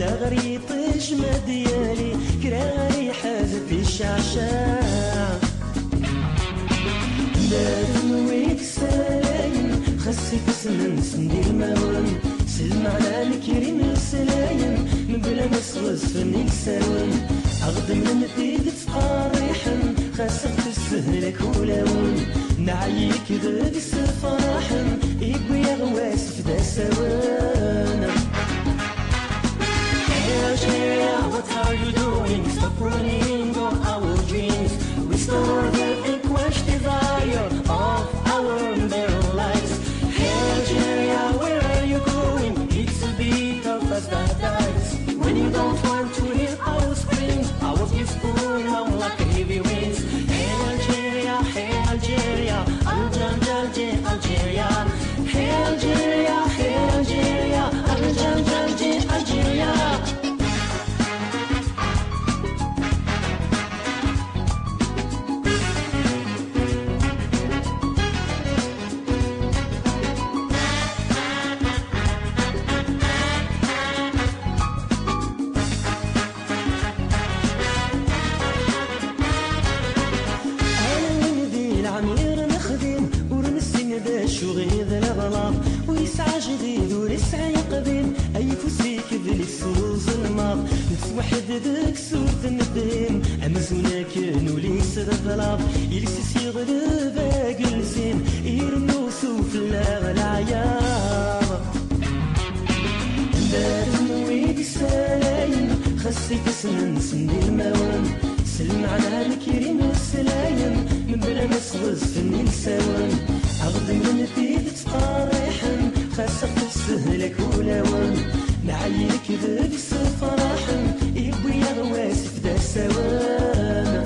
غريط جمع ديالي كراري حاجة في الشعشاع دارن ويك سلاين خاصي تسنن سندير ماون سلم على الكريم السلاين من بلا ما سوس فني ساون أغدم من تيد تقاريحن خاصك تسهلك ولاون نعيك غادي فرحن يبوي غواس فدا سوان Algeria, what are you doing? Stop running on our dreams. Restore the vanquished desire of our narrow lives. Algeria, where are you going? It's a bit of us that dies. When you don't want to hear our screams, our gifts pull on like heavy winds. Algeria, Algeria, Algeria, Algeria, Algeria, Algeria, Algeria, Algeria. شغيد الغلاط ويسعى جديد ورسعى قديم أي فسيك ذلك سوز الماط نتوحد ذاك سورة الندين أمزونا كانوا ليس الظلام يلسس يغلب أقلسين يرنو سوف العياض دارن ويك سلاين خاصي تسنن سندي الموان سلم على الكريم السلاين من بلا ما سوز فني السوان أغدم من تيد تقاريحن خاصك تسهلك ولاون نعيك ذاك فرحن يبوي غواس فدا سوان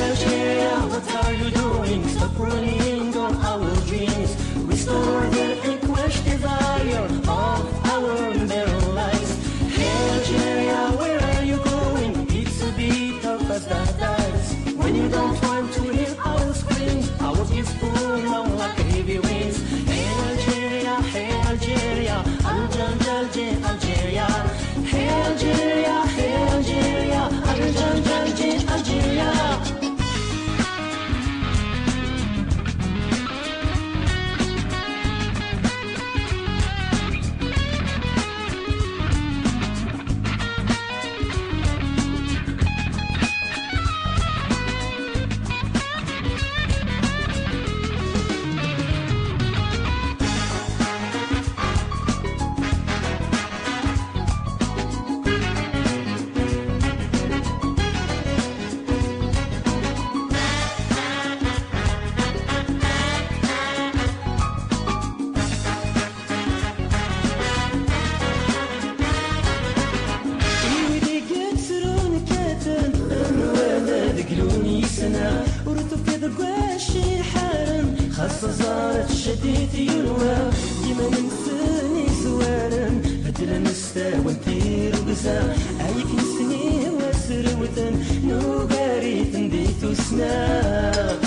Algeria, what are you doing? Stop running on our dreams. Restore the vanquished desire of our narrow lives. Algeria, where are you going? It's a bit of us that dies. When you don't want to hear our screams, our gifts pull on like heavy winds. Algeria, Algeria, Algeria, Algeria, Algeria, Algeria, Algeria, Algeria. خاصة زارت شديد يروى ديما ننساني زوارن بدل نستوى نطير وقزا عيك نسني وسروتن نو قاريت نديتو سنا